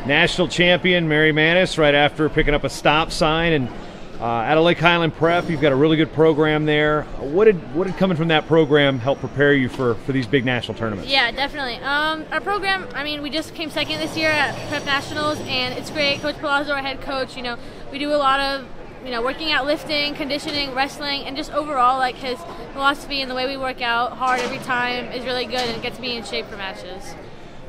national champion Mary Manis right after picking up a stop sign, and out of Lake Highland Prep, you've got a really good program there. What did coming from that program help prepare you for these big national tournaments? Yeah, definitely. Our program, I mean, we just came second this year at Prep Nationals, and it's great. Coach Palazzo, our head coach, we do a lot of working out, lifting, conditioning, wrestling, and just overall, like, his philosophy and the way we work out hard every time is really good, and it gets me in shape for matches.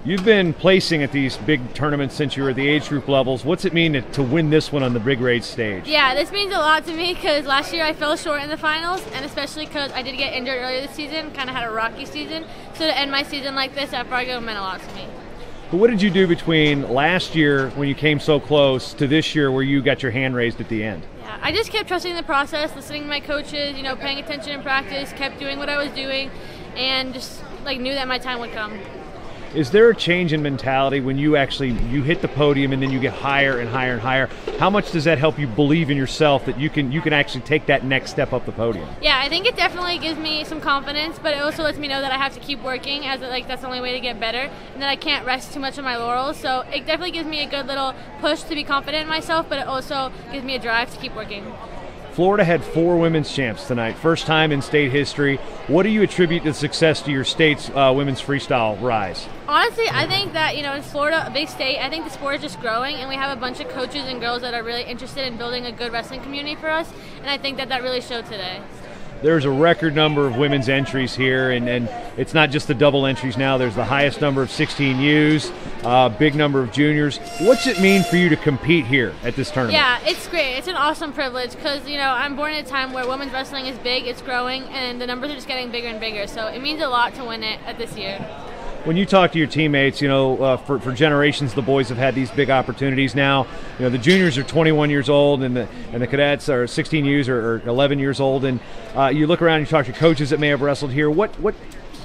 You've been placing at these big tournaments since you were at the age group levels. What's it mean to win this one on the big race stage? Yeah, this means a lot to me because last year I fell short in the finals, and especially because I did get injured earlier this season, kind of had a rocky season. So to end my season like this at Fargo meant a lot to me. But what did you do between last year when you came so close to this year where you got your hand raised at the end? Yeah, I just kept trusting the process, listening to my coaches, paying attention in practice, kept doing what I was doing, and just knew that my time would come. Is there a change in mentality when you hit the podium and then you get higher and higher and higher? How much does that help you believe in yourself that you can actually take that next step up the podium? Yeah, I think it definitely gives me some confidence, but it also lets me know that I have to keep working, as that's the only way to get better, and that I can't rest too much on my laurels. So it definitely gives me a good little push to be confident in myself, but it also gives me a drive to keep working. Florida had 4 women's champs tonight, first time in state history. What do you attribute the success to your state's women's freestyle rise? Honestly, I think that, in Florida, a big state, I think the sport is just growing, and we have a bunch of coaches and girls that are really interested in building a good wrestling community for us, and I think that really showed today. There's a record number of women's entries here, and it's not just the double entries now. There's the highest number of 16Us, big number of juniors. What's it mean for you to compete here at this tournament? Yeah, it's great. It's an awesome privilege because, I'm born in a time where women's wrestling is big, it's growing, and the numbers are just getting bigger and bigger. So it means a lot to win it at this year. When you talk to your teammates, for generations the boys have had these big opportunities now. The juniors are 21 years old and the cadets are 16Us or 11 years old. And you look around and you talk to coaches that may have wrestled here. What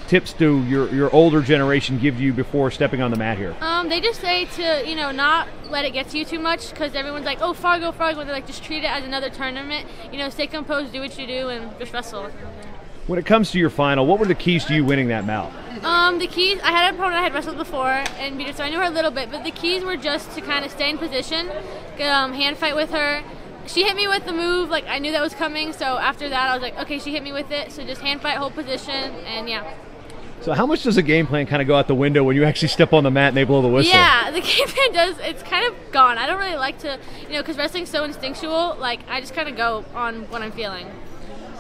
tips do your older generation give you before stepping on the mat here? They just say to, not let it get to you too much because everyone's like, oh, Fargo. And they're like, just treat it as another tournament. Stay composed, do what you do, and just wrestle. When it comes to your final, what were the keys to you winning that bout? The keys, I had an opponent I had wrestled before and beat her, so I knew her a little bit, but the keys were just to kind of stay in position, hand fight with her. She hit me with the move, I knew that was coming, so after that I was like, okay, she hit me with it, so just hand fight, hold position, and yeah. So how much does a game plan kind of go out the window when you actually step on the mat and they blow the whistle? Yeah, the game plan it's kind of gone. I don't really like to, because wrestling's so instinctual, I just kind of go on what I'm feeling.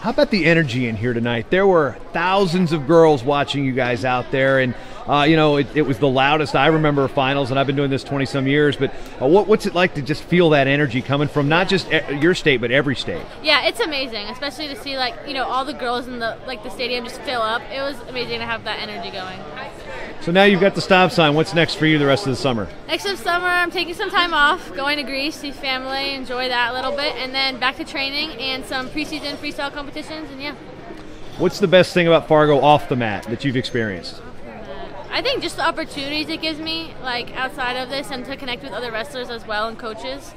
How about the energy in here tonight? There were thousands of girls watching you guys out there, and it was the loudest I remember finals, and I've been doing this 20-some years, but what's it like to just feel that energy coming from not just your state, but every state? Yeah, it's amazing, especially to see, all the girls in the stadium just fill up. It was amazing to have that energy going. So now you've got the stop sign. What's next for you the rest of the summer? Next of summer, I'm taking some time off, going to Greece, see family, enjoy that a little bit, and then back to training and some preseason freestyle competitions, and yeah. What's the best thing about Fargo off the mat that you've experienced? I think just the opportunities it gives me, outside of this, and to connect with other wrestlers as well and coaches.